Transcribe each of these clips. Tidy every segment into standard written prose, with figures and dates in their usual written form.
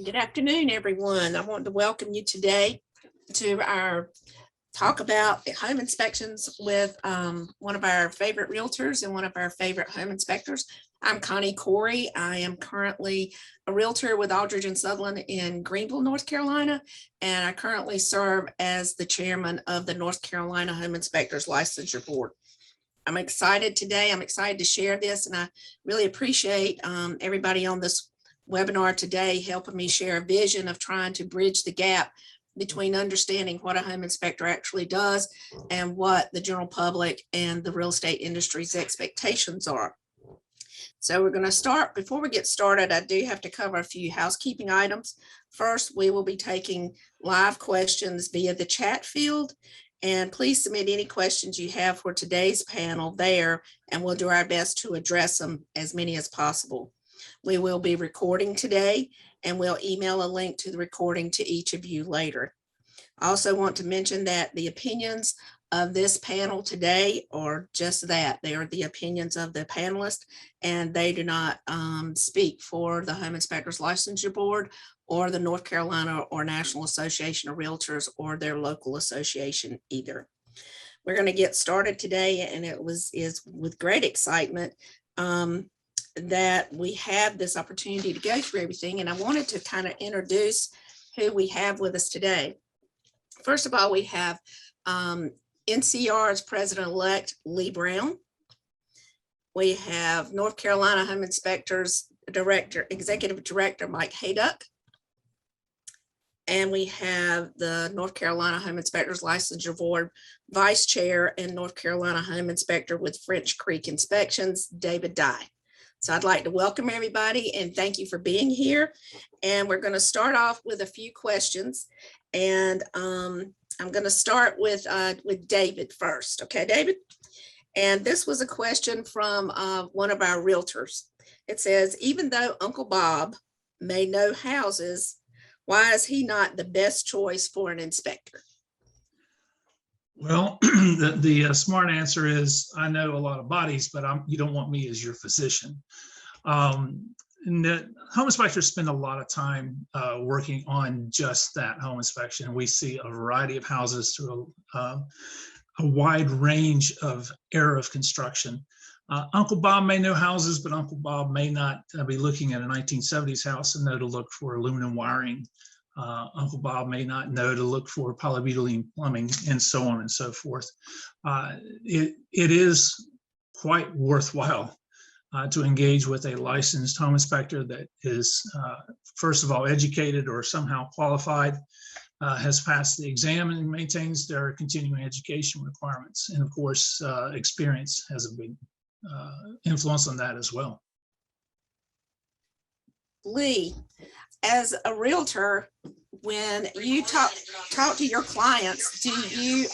Good afternoon, everyone. I want to welcome you today to our talk about home inspections with one of our favorite realtors and one of our favorite home inspectors. I'm Connie Corey. I am currently a realtor with Aldridge and Sutherland in Greenville, North Carolina, and I currently serve as the chairman of the North Carolina Home Inspectors Licensure Board. I'm excited today. I'm excited to share this, and I really appreciate everybody on this webinar today helping me share a vision of trying to bridge the gap between understanding what a home inspector actually does and what the general public and the real estate industry's expectations are. So we're going to start. Before we get started, I do have to cover a few housekeeping items. First, we will be taking live questions via the chat field, and please submit any questions you have for today's panel there, and we'll do our best to address them, as many as possible. We will be recording today, and we'll email a link to the recording to each of you later. I also want to mention that the opinions of this panel today are just that. They are the opinions of the panelists, and they do not speak for the Home Inspectors Licensure Board or the North Carolina or National Association of Realtors or their local association either. We're going to get started today, and it is with great excitement that we have this opportunity to go through everything. And I wanted to kind of introduce who we have with us today. First of all, we have NCR's President-elect Lee Brown. We have North Carolina Home Inspectors Executive Director Mike Hayduck. And we have the North Carolina Home Inspectors Licensure Board Vice Chair and North Carolina Home Inspector with French Creek Inspections, David Dye. So I'd like to welcome everybody and thank you for being here. And we're going to start off with a few questions. And I'm going to start with David first. Okay, David? And this was a question from one of our realtors. It says, even though Uncle Bob may know houses, why is he not the best choice for an inspector? Well, the smart answer is I know a lot of bodies, but you don't want me as your physician. And the home inspectors spend a lot of time working on just that home inspection. We see a variety of houses through a wide range of era of construction. Uncle Bob may know houses, but Uncle Bob may not be looking at a 1970s house and know to look for aluminum wiring. Uncle Bob may not know to look for polybutylene plumbing, and so on and so forth. It is quite worthwhile to engage with a licensed home inspector that is, first of all, educated or somehow qualified, has passed the exam and maintains their continuing education requirements. And of course, experience has a big influence on that as well. Lee, as a realtor, when you talk to your clients, do you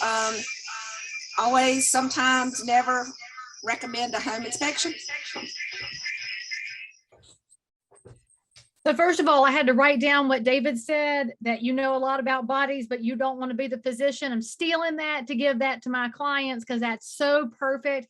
always, sometimes, never recommend a home inspection? So first of all, I had to write down what David said, that you know a lot about bodies, but you don't want to be the physician. I'm stealing that to give that to my clients because that's so perfect.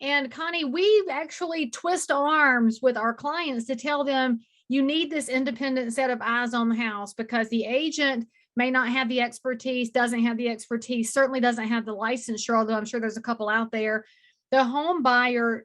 And Connie, we actually twist arms with our clients to tell them you need this independent set of eyes on the house, because the agent may not have the expertise, doesn't have the expertise, certainly doesn't have the licensure, although I'm sure there's a couple out there. The home buyer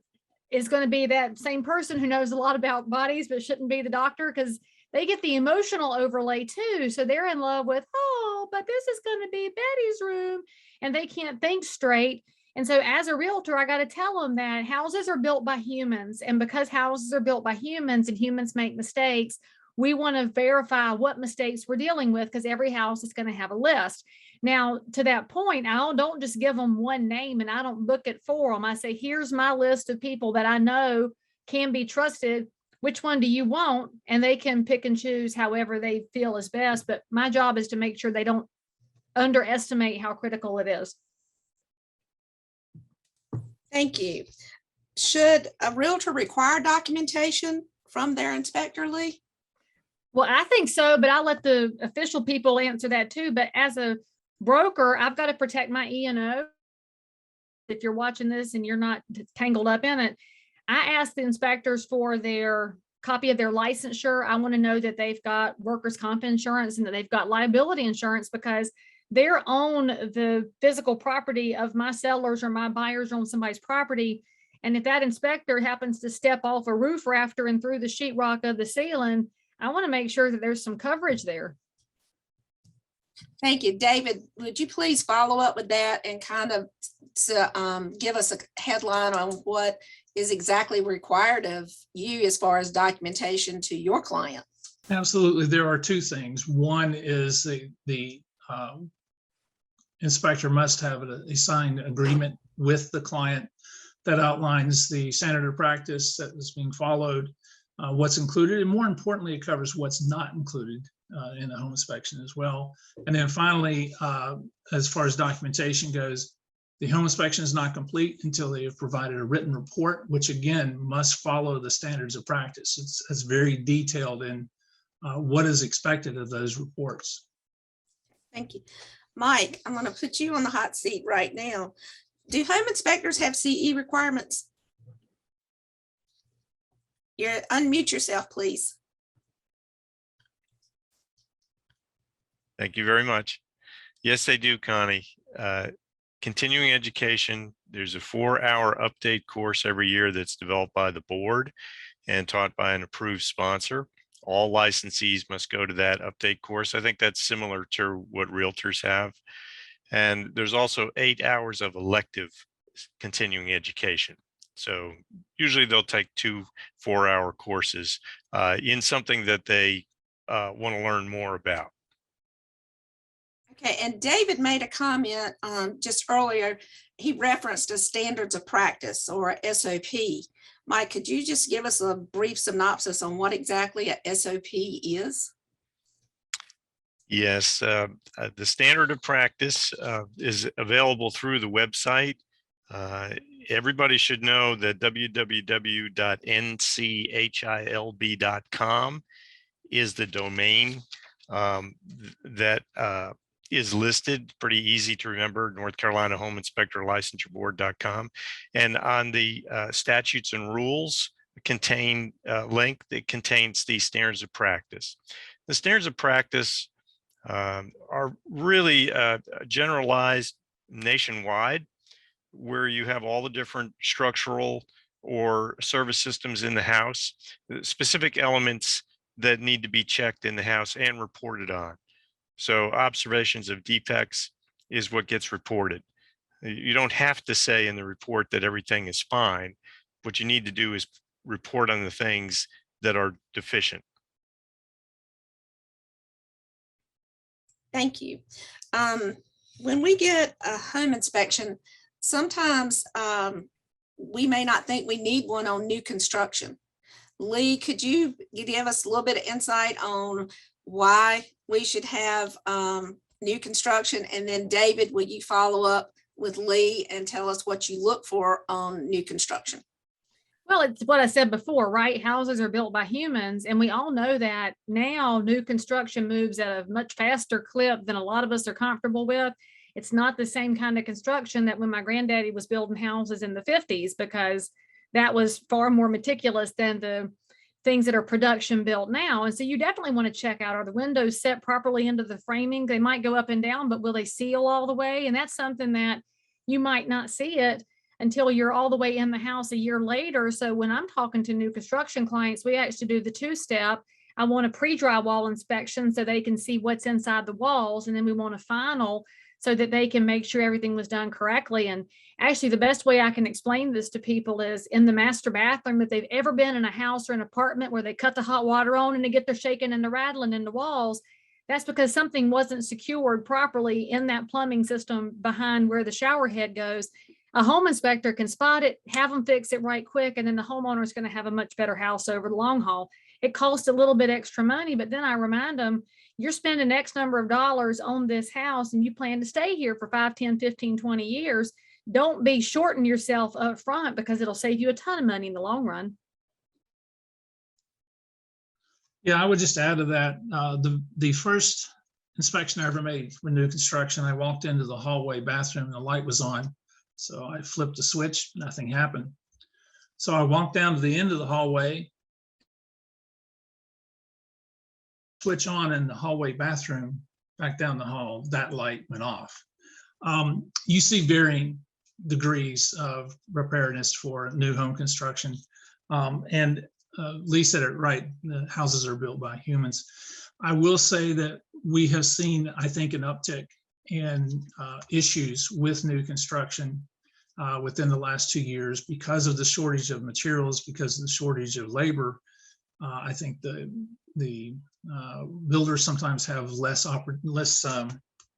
is going to be that same person who knows a lot about bodies, but shouldn't be the doctor, because they get the emotional overlay too. So they're in love with, oh, but this is going to be Betty's room, and they can't think straight. And so as a realtor, I got to tell them that houses are built by humans. And because houses are built by humans and humans make mistakes, we want to verify what mistakes we're dealing with, because every house is going to have a list. Now, to that point, I don't just give them one name and I don't book it for them. I say, here's my list of people that I know can be trusted. Which one do you want? And they can pick and choose however they feel is best. But my job is to make sure they don't underestimate how critical it is. Thank you. Should a realtor require documentation from their inspector, Lee? Well, I think so, but I'll let the official people answer that too. But as a broker, I've got to protect my E&O. If you're watching this and you're not tangled up in it, I ask the inspectors for their copy of their licensure. I want to know that they've got workers' comp insurance and that they've got liability insurance, because they're on the physical property of my sellers or my buyers on somebody's property. And if that inspector happens to step off a roof rafter and through the sheetrock of the ceiling, I want to make sure that there's some coverage there. Thank you. David, would you please follow up with that and kind of give us a headline on what is exactly required of you as far as documentation to your client? Absolutely. There are two things. One is the inspector must have a signed agreement with the client that outlines the standard of practice that is being followed, what's included, and more importantly, it covers what's not included in the home inspection as well. And then finally, as far as documentation goes, the home inspection is not complete until they have provided a written report, which again must follow the standards of practice. It's very detailed in what is expected of those reports. Thank you. Mike, I'm going to put you on the hot seat right now. Do home inspectors have CE requirements? Unmute yourself, please. Thank you very much. Yes, they do, Connie. Continuing education, there's a 4-hour update course every year that's developed by the board and taught by an approved sponsor. All licensees must go to that update course. I think that's similar to what realtors have. And there's also 8 hours of elective continuing education. So usually they'll take 2 4-hour courses in something that they want to learn more about. Okay, and David made a comment just earlier. He referenced a standards of practice or SOP. Mike, could you just give us a brief synopsis on what exactly a SOP is? Yes, the standard of practice is available through the website. Everybody should know that www.nchilb.com is the domain that is listed. Pretty easy to remember, North Carolina Home Inspector Licensure Board.com. And on the statutes and rules contain a link that contains the standards of practice. The standards of practice are really generalized nationwide, where you have all the different structural or service systems in the house, specific elements that need to be checked in the house and reported on. So observations of defects is what gets reported. You don't have to say in the report that everything is fine. What you need to do is report on the things that are deficient. Thank you. When we get a home inspection, sometimes we may not think we need one on new construction. Lee, could you give us a little bit of insight on why we should have new construction? And then David, will you follow up with Lee and tell us what you look for on new construction? Well, it's what I said before, right? Houses are built by humans, and we all know that now new construction moves at a much faster clip than a lot of us are comfortable with. It's not the same kind of construction that when my granddaddy was building houses in the 50s, because that was far more meticulous than the things that are production built now. And so you definitely want to check out, are the windows set properly into the framing? They might go up and down, but will they seal all the way? And that's something that you might not see it until you're all the way in the house a year later. So when I'm talking to new construction clients, we actually do the 2-step. I want a pre-drywall inspection so they can see what's inside the walls. And then we want a final so that they can make sure everything was done correctly. And actually, the best way I can explain this to people is in the master bathroom. If they've ever been in a house or an apartment where they cut the hot water on and they get the shaking and the rattling in the walls, that's because something wasn't secured properly in that plumbing system behind where the shower head goes. A home inspector can spot it, have them fix it right quick, and then the homeowner is going to have a much better house over the long haul. It costs a little bit extra money, but then I remind them, you're spending X number of dollars on this house and you plan to stay here for 5, 10, 15, 20 years. Don't be shorting yourself up front, because it'll save you a ton of money in the long run. Yeah, I would just add to that, the first inspection I ever made for new construction, I walked into the hallway bathroom and the light was on. So I flipped the switch, nothing happened. So I walked down to the end of the hallway switch on in the hallway bathroom back down the hall, that light went off. You see varying degrees of preparedness for new home construction. And Lee said it right, the houses are built by humans. I will say that we have seen, I think, an uptick in issues with new construction within the last 2 years because of the shortage of materials, because of the shortage of labor. I think the builders sometimes have less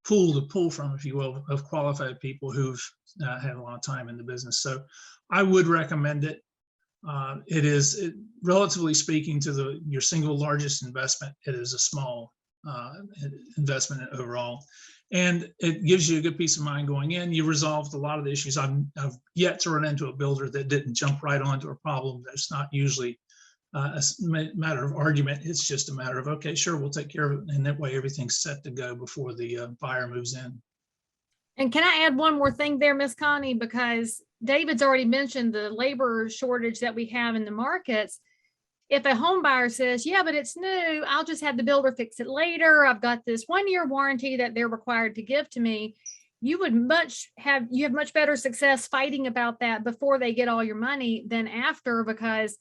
pool to pull from, if you will, of qualified people who've had a lot of time in the business. So I would recommend it. It is, relatively speaking to your single largest investment, it is a small investment overall. And it gives you a good peace of mind going in. You resolved a lot of the issues. I've yet to run into a builder that didn't jump right onto a problem. That's not usually a matter of argument. It's just a matter of, okay, sure, we'll take care of it. And that way everything's set to go before the buyer moves in. And can I add one more thing there, Miss Connie, because David's already mentioned the labor shortage that we have in the markets. If a home buyer says, yeah, but it's new, I'll just have the builder fix it later. I've got this 1-year warranty that they're required to give to me. You have much better success fighting about that before they get all your money than after, because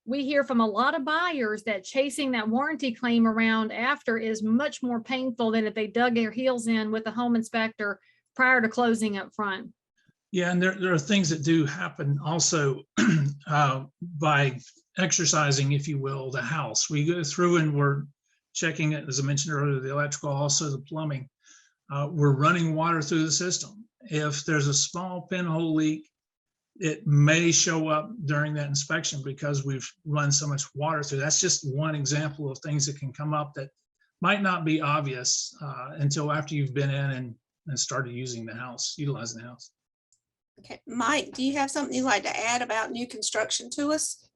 we hear from a lot of buyers that chasing that warranty claim around after is much more painful than if they dug their heels in with the home inspector prior to closing up front. Yeah, and there are things that do happen also by exercising, if you will, the house. We go through and we're checking it, as I mentioned earlier, the electrical, also the plumbing. We're running water through the system. If there's a small pinhole leak, it may show up during that inspection because we've run so much water through. That's just one example of things that can come up that might not be obvious until after you've been in and started using the house, utilizing the house. Okay, Mike, do you have something you'd like to add about new construction to us?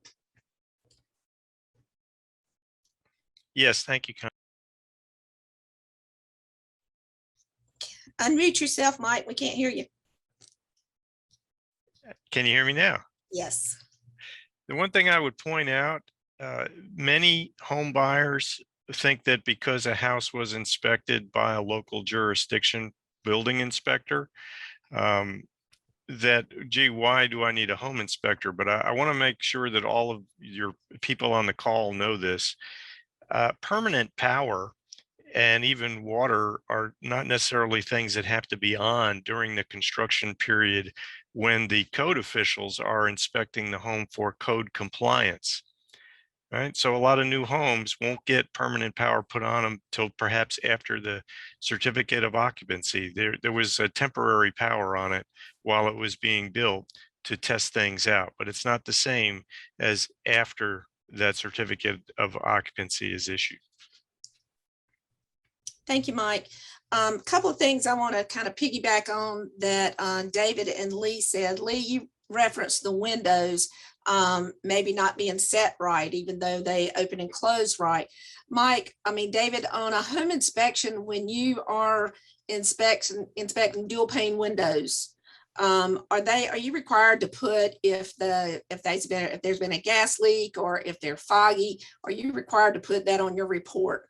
Yes, thank you. Unmute yourself, Mike. We can't hear you. Can you hear me now? Yes. The one thing I would point out, many home buyers think that because a house was inspected by a local jurisdiction building inspector, that, gee, why do I need a home inspector? But I want to make sure that all of your people on the call know this. Permanent power and even water are not necessarily things that have to be on during the construction period when the code officials are inspecting the home for code compliance. Right. So a lot of new homes won't get permanent power put on them till perhaps after the certificate of occupancy. There was a temporary power on it while it was being built to test things out, but it's not the same as after that certificate of occupancy is issued. Thank you, Mike. A couple of things I want to kind of piggyback on that David and Lee said. Lee, you referenced the windows maybe not being set right, even though they open and close right. Mike, David, on a home inspection, when you are inspecting dual pane windows, are you required to put if there's been a gas leak or if they're foggy, are you required to put that on your report?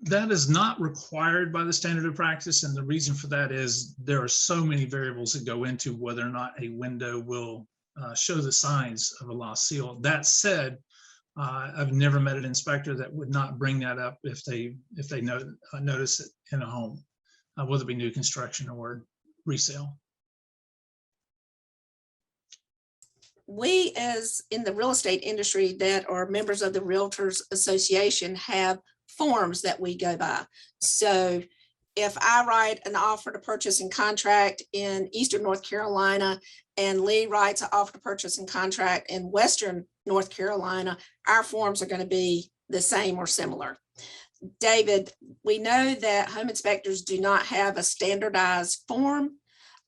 That is not required by the standard of practice. And the reason for that is there are so many variables that go into whether or not a window will show the signs of a lost seal. That said, I've never met an inspector that would not bring that up if they notice it in a home, whether it be new construction or resale. We, as in the real estate industry that are members of the Realtors Association, have forms that we go by. So if I write an offer to purchase and contract in Eastern North Carolina and Lee writes an offer to purchase and contract in Western North Carolina, our forms are going to be the same or similar. David, we know that home inspectors do not have a standardized form,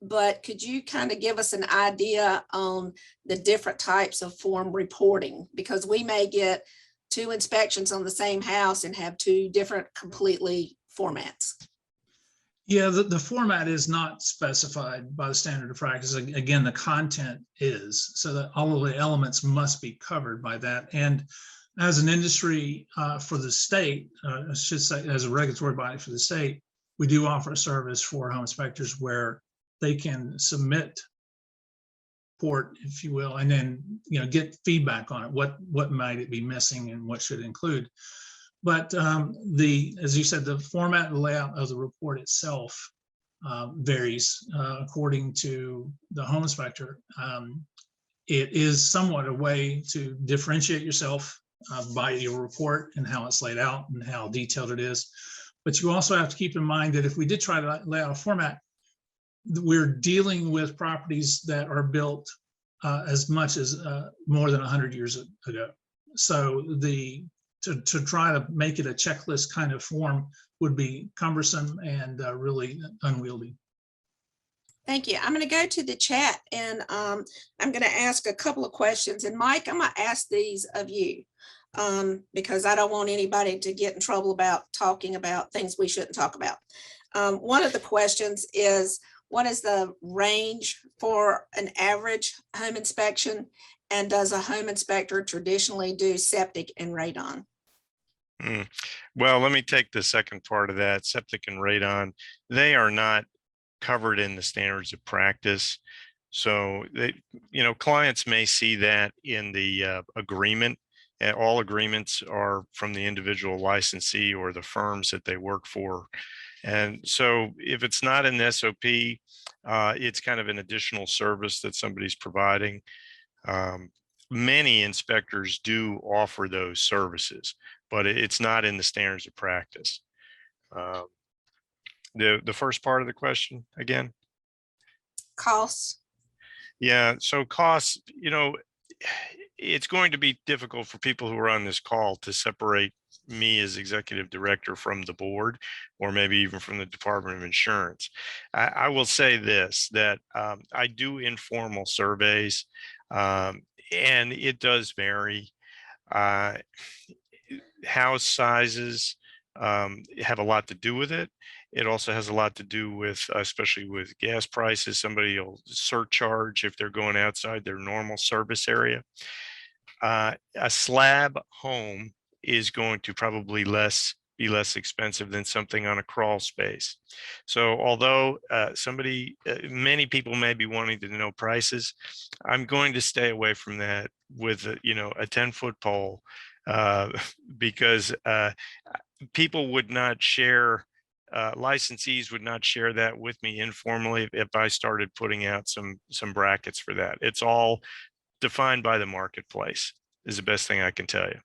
but could you kind of give us an idea on the different types of form reporting? Because we may get 2 inspections on the same house and have 2 different completely formats. Yeah, the format is not specified by the standard of practice. Again, the content is, so that all of the elements must be covered by that. And as an industry for the state, I should say, as a regulatory body for the state, we do offer a service for home inspectors where they can submit report, if you will, and then get feedback on it. What might it be missing and what should it include? But as you said, the format and layout of the report itself varies according to the home inspector. It is somewhat a way to differentiate yourself by your report and how it's laid out and how detailed it is. But you also have to keep in mind that if we did try to lay out a format, we're dealing with properties that are built as much as more than 100 years ago. So to try to make it a checklist kind of form would be cumbersome and really unwieldy. Thank you. I'm going to go to the chat and I'm going to ask a couple of questions. And Mike, I'm going to ask these of you because I don't want anybody to get in trouble about talking about things we shouldn't talk about. One of the questions is, what is the range for an average home inspection? And does a home inspector traditionally do septic and radon? Well, let me take the second part of that. Septic and radon, they are not covered in the standards of practice. So they, clients may see that in the agreement, and all agreements are from the individual licensee or the firms that they work for. And so if it's not an SOP, it's kind of an additional service that somebody's providing. Many inspectors do offer those services, but it's not in the standards of practice. The first part of the question again? Costs. Yeah, so costs, it's going to be difficult for people who are on this call to separate me as executive director from the board, or maybe even from the Department of Insurance. I will say this, that I do informal surveys, and it does vary. House sizes have a lot to do with it. It also has a lot to do with, especially with gas prices, somebody will surcharge if they're going outside their normal service area. A slab home is going to probably be less expensive than something on a crawl space. So although many people may be wanting to know prices, I'm going to stay away from that with a 10-foot pole because people would not share, licensees would not share that with me informally if I started putting out some brackets for that. It's all defined by the marketplace, is the best thing I can tell you.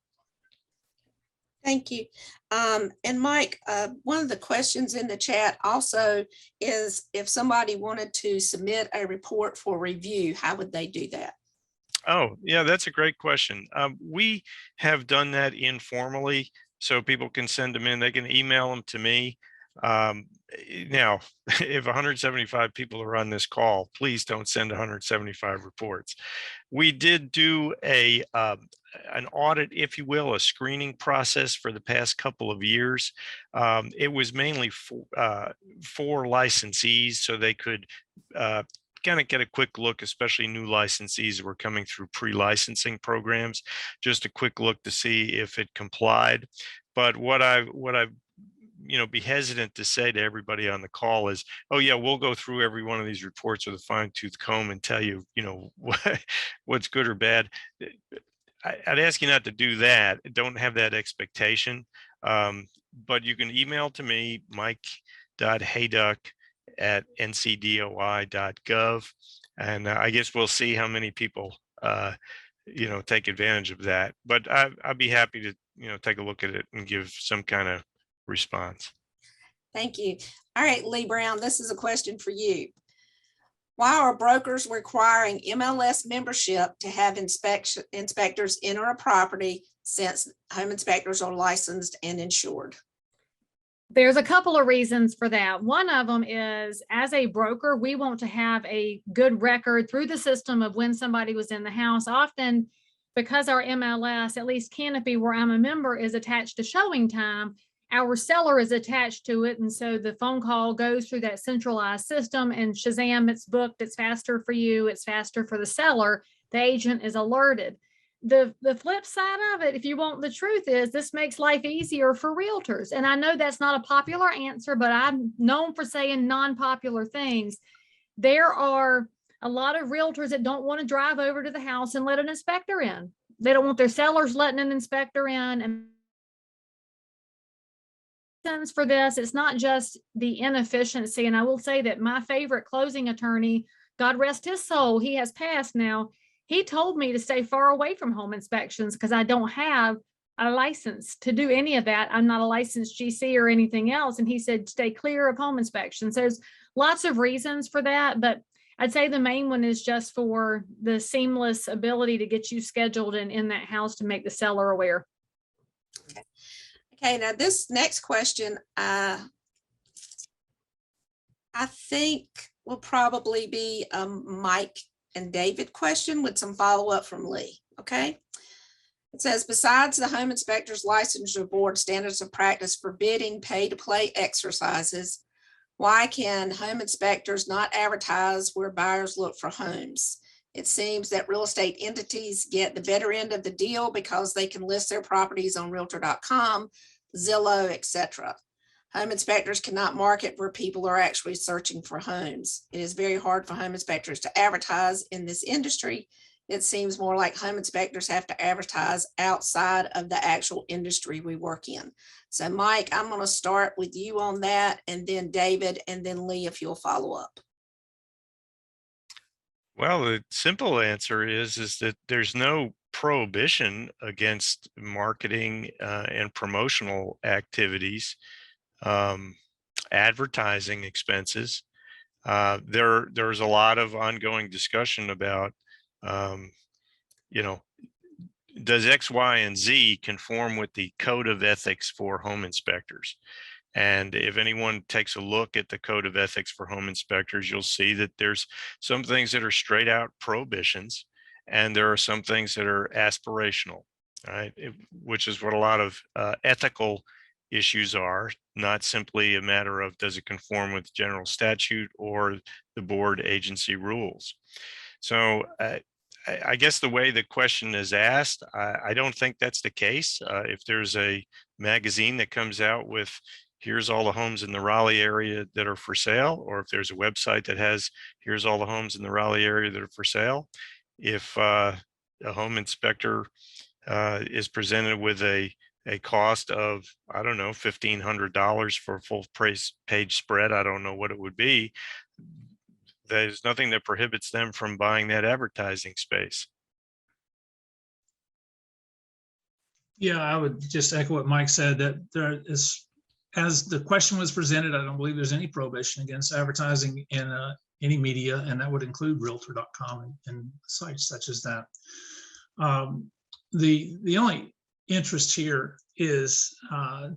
Thank you. And Mike, one of the questions in the chat also is, if somebody wanted to submit a report for review, how would they do that? Oh, yeah, that's a great question. We have done that informally, so people can send them in. They can email them to me. Now, if 175 people are on this call, please don't send 175 reports. We did do an audit, if you will, a screening process for the past couple of years. It was mainly for licensees, so they could kind of get a quick look, especially new licensees who were coming through pre-licensing programs, just a quick look to see if it complied. But what I be hesitant to say to everybody on the call is, oh yeah, we'll go through every one of these reports with a fine-tooth comb and tell you, what's good or bad. I'd ask you not to do that. Don't have that expectation. But you can email to me, mike.hayduck@ncdoi.gov. And I guess we'll see how many people, take advantage of that. But I'd be happy to, take a look at it and give some kind of response. Thank you. All right, Lee Brown, this is a question for you. Why are brokers requiring MLS membership to have inspectors enter a property, since home inspectors are licensed and insured? There's a couple of reasons for that. One of them is, as a broker, we want to have a good record through the system of when somebody was in the house. Often, because our MLS, at least Canopy, where I'm a member, is attached to showing time, our seller is attached to it. And so the phone call goes through that centralized system, and Shazam, it's booked, it's faster for you, it's faster for the seller. The agent is alerted. the flip side of it, if you want the truth, is this makes life easier for realtors. And I know that's not a popular answer, but I'm known for saying non-popular things. There are a lot of realtors that don't want to drive over to the house and let an inspector in. They don't want their sellers letting an inspector in. And for this, it's not just the inefficiency. And I will say that my favorite closing attorney, God rest his soul, he has passed now. He told me to stay far away from home inspections because I don't have a license to do any of that. I'm not a licensed GC or anything else. And he said, stay clear of home inspections. There's lots of reasons for that, but I'd say the main one is just for the seamless ability to get you scheduled and in that house to make the seller aware. Okay, now this next question, I think will probably be a Mike and David question with some follow-up from Lee, okay? It says, besides the home inspector's licensure board standards of practice forbidding pay-to-play exercises, why can home inspectors not advertise where buyers look for homes? It seems that real estate entities get the better end of the deal because they can list their properties on Realtor.com, Zillow, etc. Home inspectors cannot market where people are actually searching for homes. It is very hard for home inspectors to advertise in this industry. It seems more like home inspectors have to advertise outside of the actual industry we work in. So Mike, I'm going to start with you on that, and then David, and then Lee, if you'll follow up. Well, the simple answer is that there's no prohibition against marketing and promotional activities, advertising expenses. There's a lot of ongoing discussion about, does X, Y, and Z conform with the code of ethics for home inspectors? And if anyone takes a look at the code of ethics for home inspectors, you'll see that there's some things that are straight out prohibitions, and there are some things that are aspirational, right? Which is what a lot of ethical issues are, not simply a matter of does it conform with general statute or the board agency rules. So I guess the way the question is asked, I don't think that's the case. If there's a magazine that comes out with here's all the homes in the Raleigh area that are for sale, or if there's a website that has here's all the homes in the Raleigh area that are for sale, if a home inspector is presented with a cost of, I don't know, $1,500 for a full page spread, I don't know what it would be, there's nothing that prohibits them from buying that advertising space. Yeah, I would just echo what Mike said, that there is, as the question was presented, I don't believe there's any prohibition against advertising in any media, and that would include Realtor.com and sites such as that. The only interest here is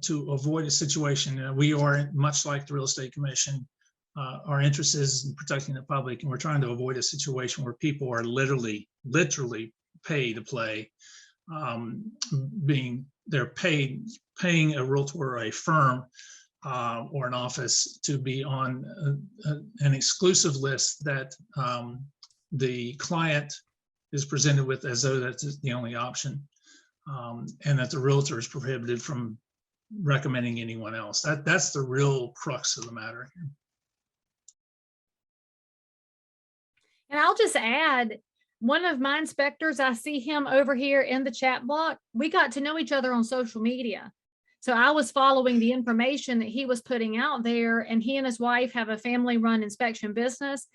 to avoid a situation. We are, much like the Real Estate Commission, our interest is in protecting the public, and we're trying to avoid a situation where people are literally pay to play, they're paying a realtor or a firm or an office to be on an exclusive list that the client is presented with as though that's the only option, and that the realtor is prohibited from recommending anyone else. That's the real crux of the matter here. And I'll just add, one of my inspectors, I see him over here in the chat block. We got to know each other on social media. So I was following the information that he was putting out there, and he and his wife have a family-run inspection business.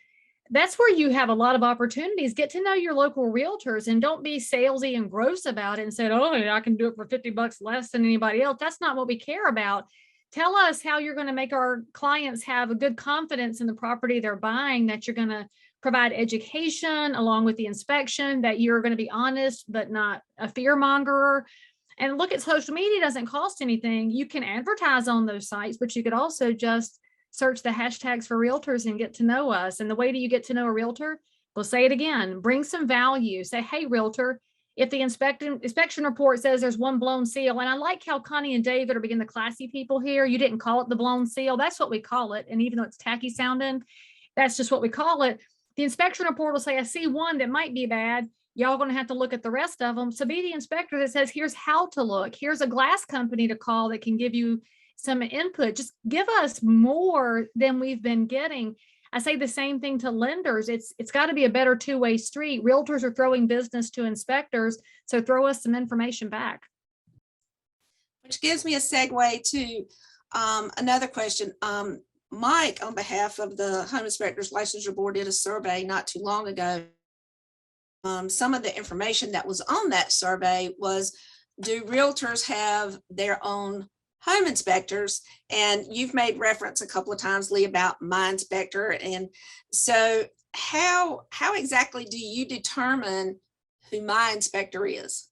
That's where you have a lot of opportunities. Get to know your local realtors, and don't be salesy and gross about it and say, oh, I can do it for $50 less than anybody else. That's not what we care about. Tell us how you're going to make our clients have a good confidence in the property they're buying, that you're going to provide education along with the inspection, that you're going to be honest but not a fear mongerer. And look, at social media doesn't cost anything. You can advertise on those sites, but you could also just search the hashtags for realtors and get to know us. And the way do you get to know a realtor? We'll say it again, bring some value. Say, hey, realtor, if the inspection report says there's one blown seal, and I like how Connie and David are being the classy people here. You didn't call it the blown seal. That's what we call it. And even though it's tacky sounding, that's just what we call it. The inspection report will say, I see one that might be bad. Y'all going to have to look at the rest of them. So be the inspector that says, here's how to look. Here's a glass company to call that can give you some input. Just give us more than we've been getting. I say the same thing to lenders. It's got to be a better two-way street. Realtors are throwing business to inspectors, so throw us some information back. Which gives me a segue to another question. Mike, on behalf of the Home Inspectors Licensure Board, did a survey not too long ago. Some of the information that was on that survey was, do realtors have their own home inspectors? And you've made reference a couple of times, Lee, about my inspector. And so how exactly do you determine who my inspector is?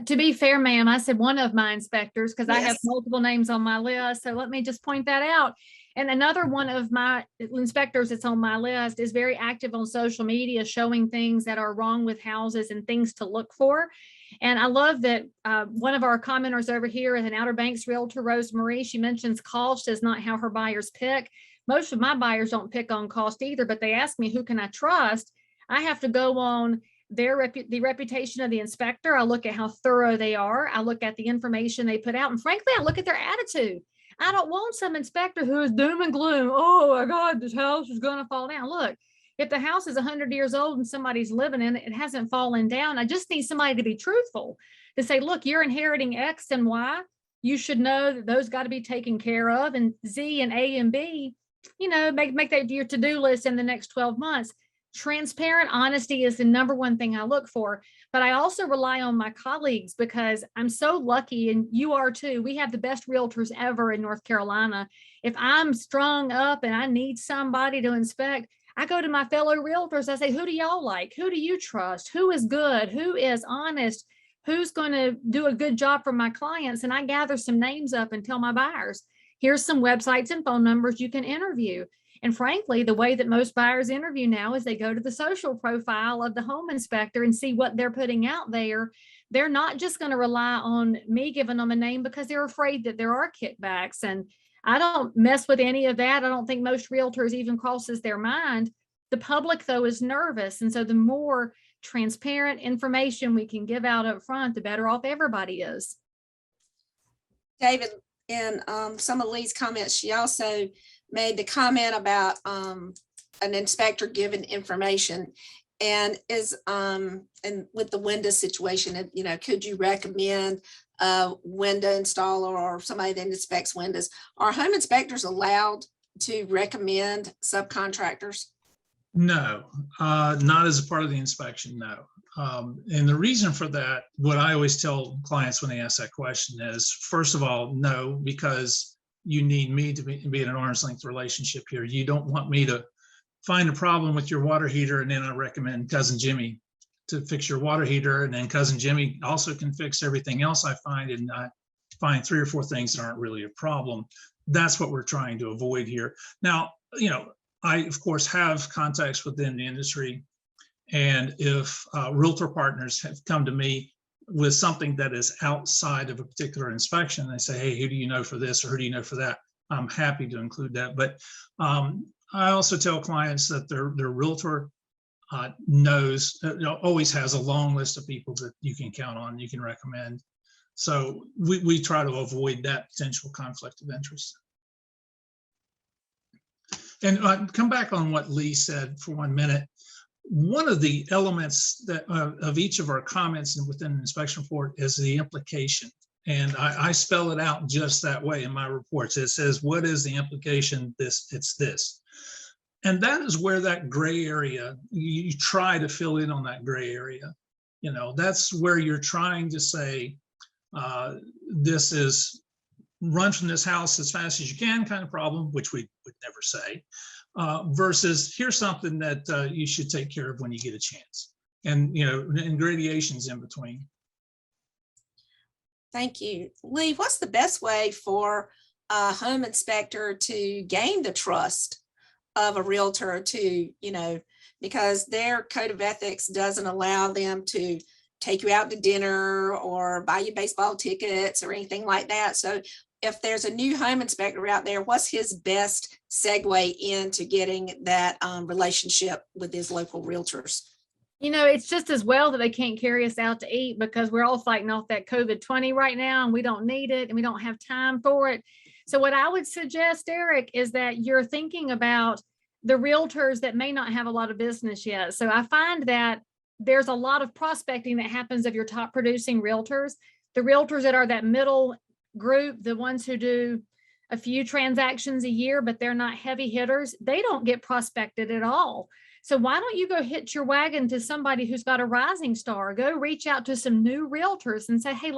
To be fair, ma'am, I said one of my inspectors because I have Yes. multiple names on my list. So let me just point that out. And another one of my inspectors that's on my list is very active on social media, showing things that are wrong with houses and things to look for. And I love that one of our commenters over here is an Outer Banks realtor, Rosemarie. She mentions cost is not how her buyers pick. Most of my buyers don't pick on cost either, but they ask me, who can I trust? I have to go on the reputation of the inspector. I look at how thorough they are. I look at the information they put out. And frankly, I look at their attitude. I don't want some inspector who is doom and gloom. Oh my God, this house is going to fall down. Look, if the house is 100 years old and somebody's living in it, it hasn't fallen down. I just need somebody to be truthful, to say, look, you're inheriting X and Y. You should know that those got to be taken care of. And Z and A and B, you know, make that your to-do list in the next 12 months. Transparent honesty is the number one thing I look for, but I also rely on my colleagues because I'm so lucky, and you are too. We have the best realtors ever in North Carolina. If I'm strung up and I need somebody to inspect, I go to my fellow realtors. I say, who do y'all like? Who do you trust? Who is good? Who is honest? Who's going to do a good job for my clients? And I gather some names up and tell my buyers, here's some websites and phone numbers you can interview. And frankly, the way that most buyers interview now is they go to the social profile of the home inspector and see what they're putting out there. They're not just going to rely on me giving them a name because they're afraid that there are kickbacks. And I don't mess with any of that. I don't think most realtors even crosses their mind. The public, though, is nervous. And so the more transparent information we can give out up front, the better off everybody is. David, in some of Lee's comments, she also made the comment about an inspector giving information, and is and with the window situation, you know, could you recommend a window installer or somebody that inspects windows? Are home inspectors allowed to recommend subcontractors? No, not as a part of the inspection, no. And the reason for that, what I always tell clients when they ask that question is, first of all, no, because you need me to be in an arm's length relationship here. You don't want me to find a problem with your water heater and then I recommend Cousin Jimmy to fix your water heater, and then Cousin Jimmy also can fix everything else I find, and I find 3 or 4 things that aren't really a problem. That's what we're trying to avoid here. Now, you know, I of course have contacts within the industry, and if realtor partners have come to me with something that is outside of a particular inspection, they say, hey, who do you know for this, or who do you know for that? I'm happy to include that. But I also tell clients that their realtor knows, always has a long list of people that you can count on, you can recommend. So we try to avoid that potential conflict of interest. And come back on what Lee said for 1 minute. One of the elements that of each of our comments and within the inspection report is the implication. And I spell it out just that way in my reports. It says, what is the implication? It's this. And that is where that gray area, you try to fill in on that gray area. You know, that's where you're trying to say, this is run from this house as fast as you can kind of problem, which we would never say. Versus here's something that you should take care of when you get a chance, and you know, and gradations in between. Thank you. Lee, what's the best way for a home inspector to gain the trust of a realtor to, you know, because their code of ethics doesn't allow them to take you out to dinner or buy you baseball tickets or anything like that. So if there's a new home inspector out there, what's his best segue into getting that relationship with his local realtors? You know, it's just as well that they can't carry us out to eat because we're all fighting off that COVID-20 right now and we don't need it and we don't have time for it. So what I would suggest, Eric, is that you're thinking about the realtors that may not have a lot of business yet. So I find that there's a lot of prospecting that happens of your top producing realtors. The realtors that are that middle group, the ones who do a few transactions a year, but they're not heavy hitters, they don't get prospected at all. So why don't you go hitch your wagon to somebody who's got a rising star? Go reach out to some new realtors and say, hey,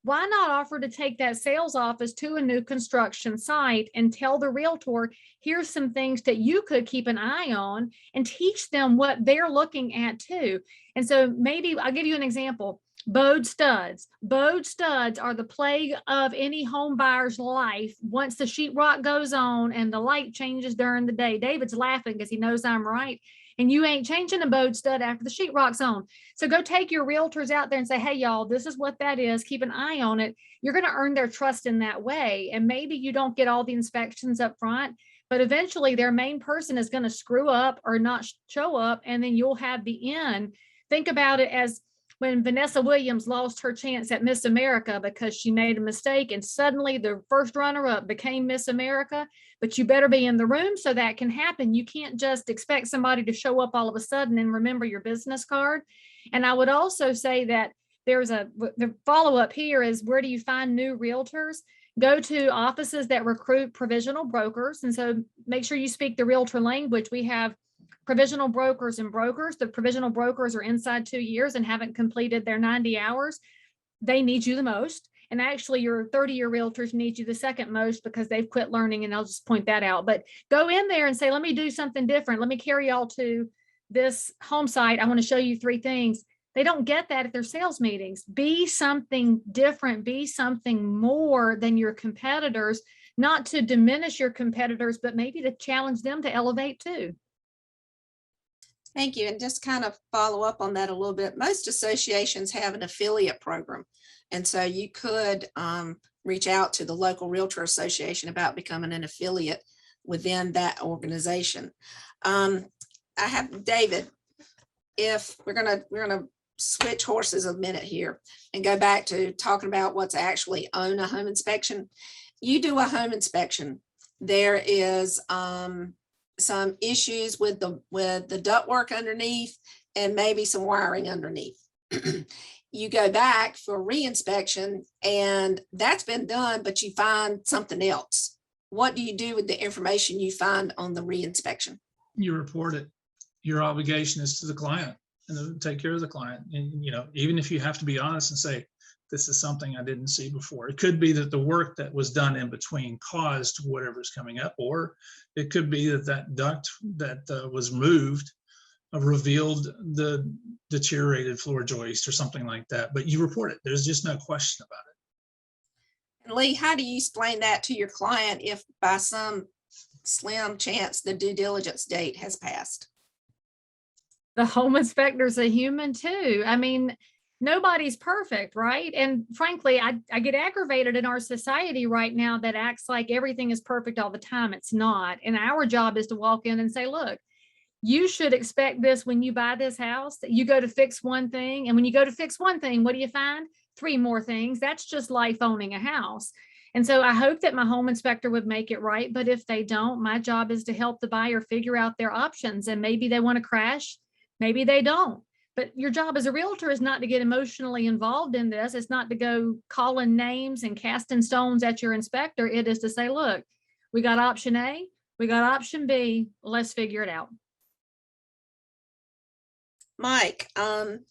why not offer to take that sales office to a new construction site and tell the realtor, here's some things that you could keep an eye on, and teach them what they're looking at too. And so maybe I'll give you an example. Bowed studs. Bowed studs are the plague of any home buyer's life once the sheetrock goes on and the light changes during the day. David's laughing because he knows I'm right. And you ain't changing a bowed stud after the sheetrock's on. So go take your realtors out there and say, hey, y'all, this is what that is. Keep an eye on it. You're going to earn their trust in that way. And maybe you don't get all the inspections up front, but eventually their main person is going to screw up or not show up, and then you'll have the end. Think about it as when Vanessa Williams lost her chance at Miss America because she made a mistake and suddenly the first runner-up became Miss America. But you better be in the room so that can happen. You can't just expect somebody to show up all of a sudden and remember your business card. And I would also say that the follow-up here is, where do you find new realtors? Go to offices that recruit provisional brokers. And so make sure you speak the realtor language. We have provisional brokers and brokers. The provisional brokers are inside 2 years and haven't completed their 90 hours. They need you the most. And actually your 30-year realtors need you the second most because they've quit learning, and I'll just point that out. But go in there and say, let me do something different. Let me carry y'all to this home site. I want to show you 3 things. They don't get that at their sales meetings. Be something different, be something more than your competitors, not to diminish your competitors, but maybe to challenge them to elevate too. Thank you. And just kind of follow up on that a little bit. Most associations have an affiliate program. And so you could reach out to the local realtor association about becoming an affiliate within that organization. I have David, if we're gonna switch horses a minute here and go back to talking about what's actually on a home inspection. You do a home inspection. There is some issues with the ductwork underneath and maybe some wiring underneath. You go back for re-inspection and that's been done, but you find something else. What do you do with the information you find on the re-inspection? You report it. Your obligation is to the client and to take care of the client. And, you know, even if you have to be honest and say, this is something I didn't see before. It could be that the work that was done in between caused whatever's coming up, or it could be that that duct that was moved revealed the deteriorated floor joist or something like that. But you report it. There's just no question about it. And Lee, how do you explain that to your client if by some slim chance the due diligence date has passed? The home inspector's a human too. I mean, nobody's perfect, right? And frankly, I get aggravated in our society right now that acts like everything is perfect all the time. It's not. And our job is to walk in and say, look, you should expect this when you buy this house, that you go to fix one thing. And when you go to fix one thing, what do you find? 3 more things. That's just life owning a house. And so I hope that my home inspector would make it right. But if they don't, my job is to help the buyer figure out their options. And maybe they want to crash, maybe they don't. But your job as a realtor is not to get emotionally involved in this. It's not to go calling names and casting stones at your inspector. It is to say, look, we got option A, we got option B, let's figure it out. Mike, on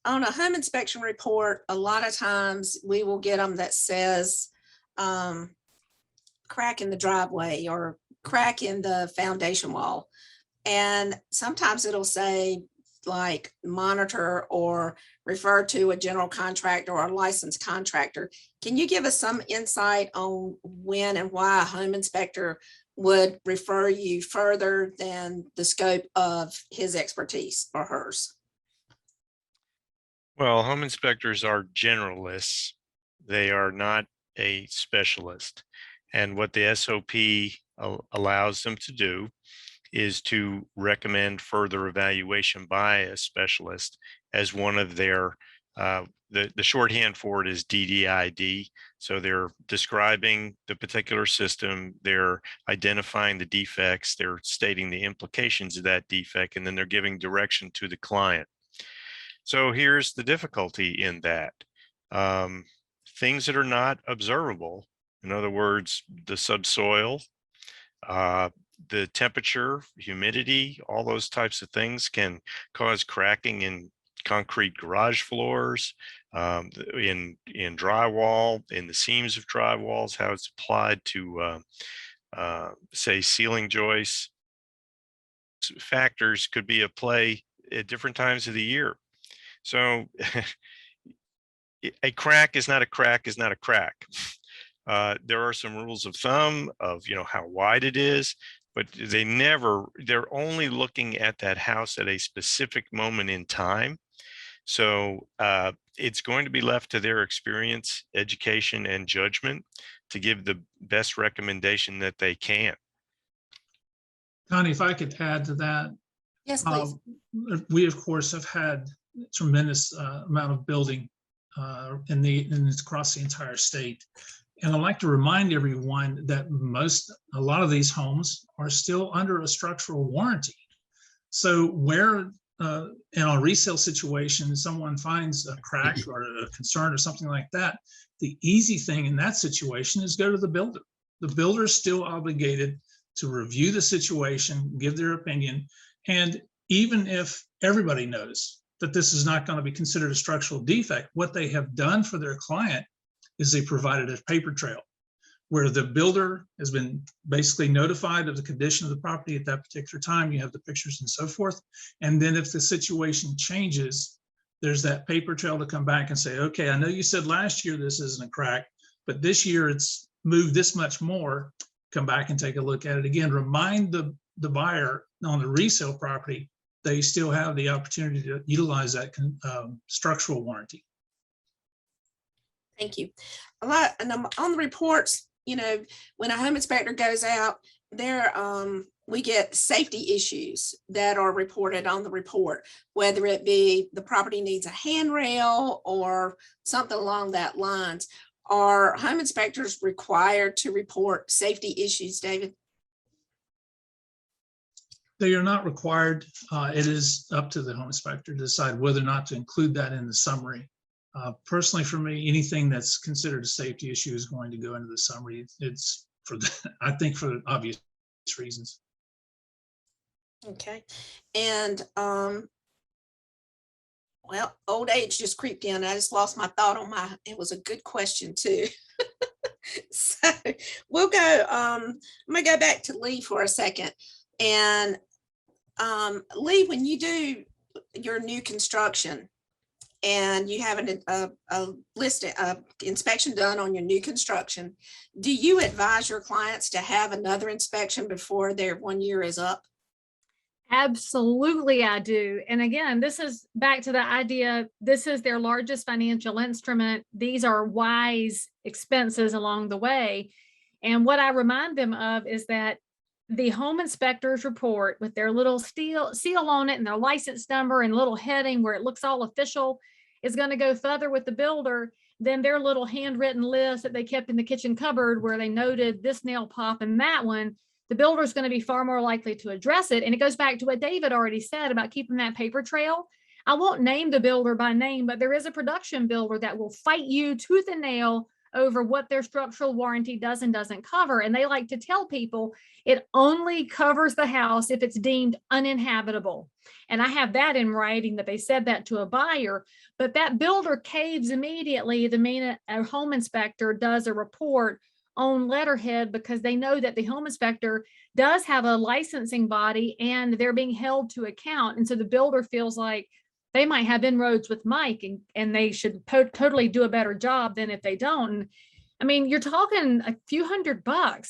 a home inspection report, a lot of times we will get them that says crack in the driveway or crack in the foundation wall. And sometimes it'll say like monitor or refer to a general contractor or a licensed contractor. Can you give us some insight on when and why a home inspector would refer you further than the scope of his expertise or hers? Well, home inspectors are generalists. They are not a specialist. And what the SOP allows them to do is to recommend further evaluation by a specialist as one of their, the shorthand for it is DDID. So they're describing the particular system, they're identifying the defects, they're stating the implications of that defect, and then they're giving direction to the client. So here's the difficulty in that. Things that are not observable, in other words, the subsoil, the temperature, humidity, all those types of things can cause cracking in concrete garage floors, in drywall, in the seams of drywalls, how it's applied to, say, ceiling joists. Factors could be at play at different times of the year. So a crack is not a crack is not a crack. There are some rules of thumb of, how wide it is, but they're only looking at that house at a specific moment in time. So it's going to be left to their experience, education, and judgment to give the best recommendation that they can. Connie, if I could add to that, Yes, please. we of course have had tremendous amount of building across the entire state. And I'd like to remind everyone that a lot of these homes are still under a structural warranty. So where in a resale situation, someone finds a crack or a concern or something like that, the easy thing in that situation is go to the builder. The builder is still obligated to review the situation, give their opinion. And even if everybody knows that this is not going to be considered a structural defect, what they have done for their client is they provided a paper trail where the builder has been basically notified of the condition of the property at that particular time. You have the pictures and so forth. And then if the situation changes, there's that paper trail to come back and say, okay, I know you said last year this isn't a crack, but this year it's moved this much more. Come back and take a look at it again. Remind the buyer on the resale property they still have the opportunity to utilize that structural warranty. Thank you. A lot, and on the reports, when a home inspector goes out there, we get safety issues that are reported on the report, whether it be the property needs a handrail or something along that lines. Are home inspectors required to report safety issues, David? They are not required. It is up to the home inspector to decide whether or not to include that in the summary. Personally, for me, anything that's considered a safety issue is going to go into the summary. It's I think for obvious reasons. Okay. And well, old age just creeped in. I just lost my thought on it was a good question too. So we'll go, I'm gonna go back to Lee for a second. And Lee, when you do your new construction and you have a inspection done on your new construction, do you advise your clients to have another inspection before their 1 year is up? Absolutely, I do. And again, this is back to the idea, this is their largest financial instrument. These are wise expenses along the way. And what I remind them of is that the home inspector's report with their little seal on it and their license number and little heading where it looks all official is going to go further with the builder than their little handwritten list that they kept in the kitchen cupboard where they noted this nail pop and that one. The builder is going to be far more likely to address it. And it goes back to what David already said about keeping that paper trail. I won't name the builder by name, but there is a production builder that will fight you tooth and nail over what their structural warranty does and doesn't cover. And they like to tell people it only covers the house if it's deemed uninhabitable. And I have that in writing that they said that to a buyer, but that builder caves immediately the minute a home inspector does a report on letterhead, because they know that the home inspector does have a licensing body and they're being held to account. And so the builder feels like they might have inroads with Mike and they should totally do a better job than if they don't. And I mean, you're talking a few $100.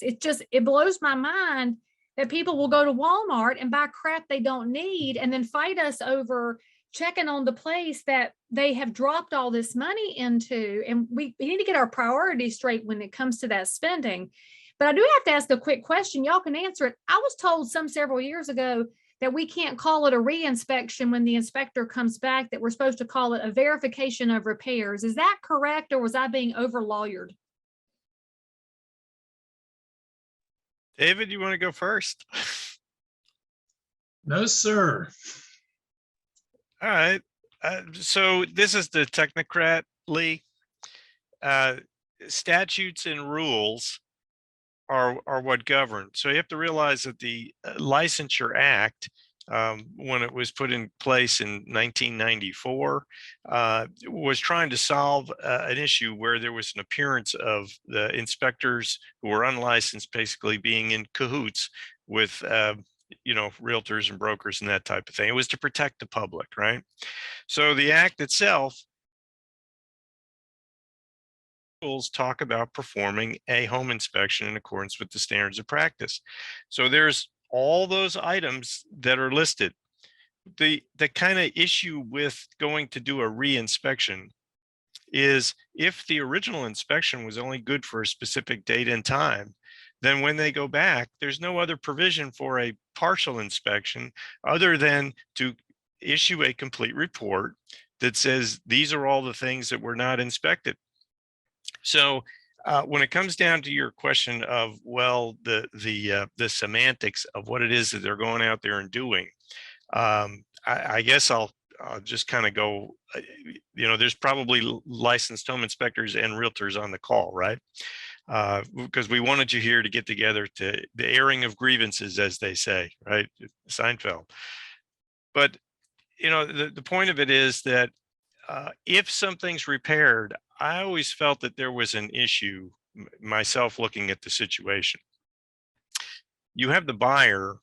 It blows my mind that people will go to Walmart and buy crap they don't need and then fight us over checking on the place that they have dropped all this money into. And we need to get our priorities straight when it comes to that spending. But I do have to ask a quick question. Y'all can answer it. I was told several years ago that we can't call it a re-inspection when the inspector comes back, that we're supposed to call it a verification of repairs. Is that correct, or was I being over lawyered? David, you want to go first? No, sir. All right. So this is the technocrat, Lee. Statutes and rules are what govern. So you have to realize that the Licensure Act, when it was put in place in 1994, was trying to solve an issue where there was an appearance of the inspectors who were unlicensed basically being in cahoots with realtors and brokers and that type of thing. It was to protect the public, right? So the act itself rules talk about performing a home inspection in accordance with the standards of practice. So there's all those items that are listed. The kind of issue with going to do a re-inspection is if the original inspection was only good for a specific date and time, then when they go back, there's no other provision for a partial inspection other than to issue a complete report that says these are all the things that were not inspected. So when it comes down to your question of, well, the semantics of what it is that they're going out there and doing, I guess I'll just kind of go, there's probably licensed home inspectors and realtors on the call, right? Because we wanted you here to get together to the airing of grievances, as they say, right? Seinfeld. But, the point of it is that if something's repaired, I always felt that there was an issue, myself looking at the situation. You have the buyer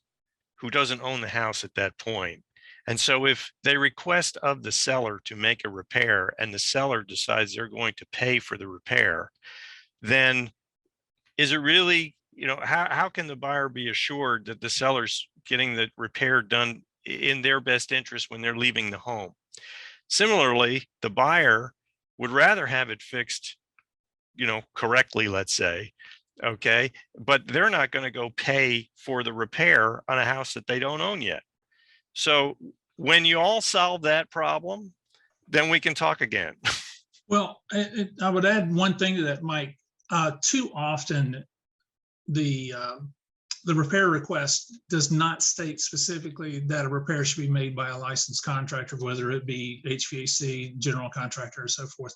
who doesn't own the house at that point. And so if they request of the seller to make a repair and the seller decides they're going to pay for the repair, then is it really, how can the buyer be assured that the seller's getting the repair done in their best interest when they're leaving the home? Similarly, the buyer would rather have it fixed, correctly, let's say, okay, but they're not going to go pay for the repair on a house that they don't own yet. So when you all solve that problem, then we can talk again. Well, I would add one thing to that, Mike. Too often, the repair request does not state specifically that a repair should be made by a licensed contractor, whether it be HVAC, general contractor, or so forth.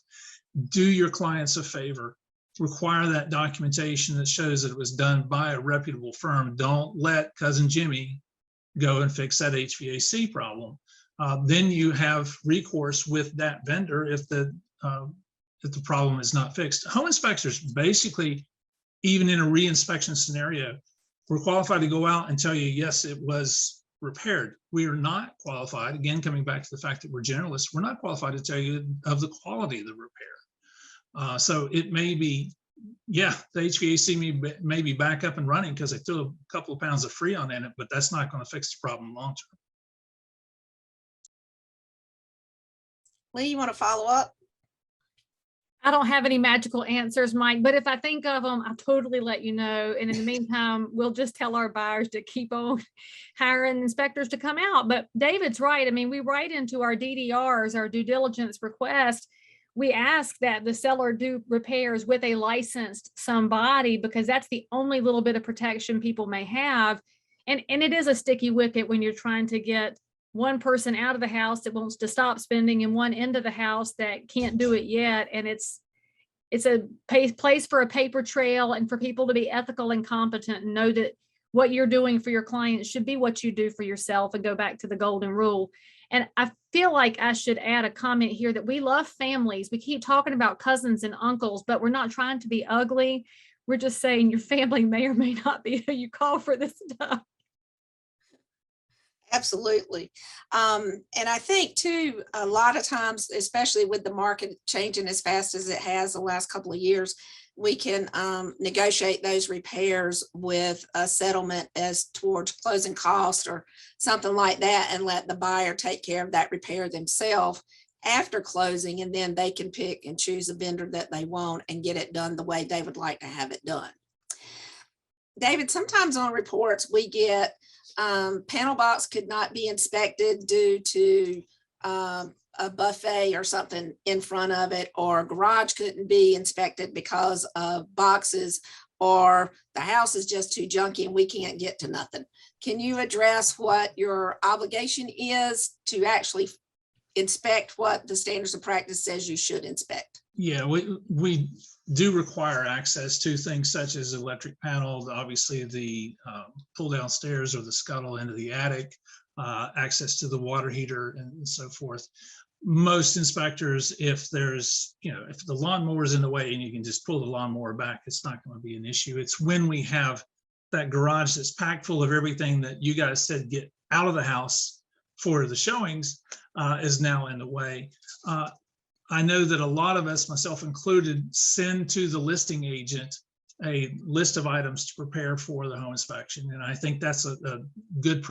Do your clients a favor. Require that documentation that shows that it was done by a reputable firm. Don't let cousin Jimmy go and fix that HVAC problem. Then you have recourse with that vendor if the problem is not fixed. Home inspectors basically, even in a re-inspection scenario, we're qualified to go out and tell you, yes, it was repaired. We are not qualified, again, coming back to the fact that we're generalists, we're not qualified to tell you of the quality of the repair. So it may be, the HVAC may be back up and running because they threw a couple of pounds of Freon in it, but that's not going to fix the problem long term. Lee, you want to follow up? I don't have any magical answers, Mike, but if I think of them, I'll totally let you know. And in the meantime, we'll just tell our buyers to keep on hiring inspectors to come out. But David's right. I mean, we write into our DDRs, our due diligence request, we ask that the seller do repairs with a licensed somebody, because that's the only little bit of protection people may have. And it is a sticky wicket when you're trying to get one person out of the house that wants to stop spending and one into the house that can't do it yet. And it's a place for a paper trail and for people to be ethical and competent and know that what you're doing for your clients should be what you do for yourself, and go back to the golden rule. And I feel like I should add a comment here that we love families. We keep talking about cousins and uncles, but we're not trying to be ugly. We're just saying your family may or may not be who you call for this stuff. Absolutely. And I think too, a lot of times, especially with the market changing as fast as it has the last couple of years, we can negotiate those repairs with a settlement as towards closing costs or something like that, and let the buyer take care of that repair themselves after closing, and then they can pick and choose a vendor that they want and get it done the way they would like to have it done. David, sometimes on reports we get panel box could not be inspected due to a buffet or something in front of it, or garage couldn't be inspected because of boxes, or the house is just too junky and we can't get to nothing. Can you address what your obligation is to actually inspect what the standards of practice says you should inspect? Yeah, we do require access to things such as electric panel, obviously the pull down stairs or the scuttle into the attic, access to the water heater and so forth. Most inspectors, if there's, if the lawnmower is in the way and you can just pull the lawnmower back, it's not going to be an issue. It's when we have that garage that's packed full of everything that you guys said get out of the house for the showings is now in the way. I know that a lot of us, myself included, send to the listing agent a list of items to prepare for the home inspection. And I think that's a good.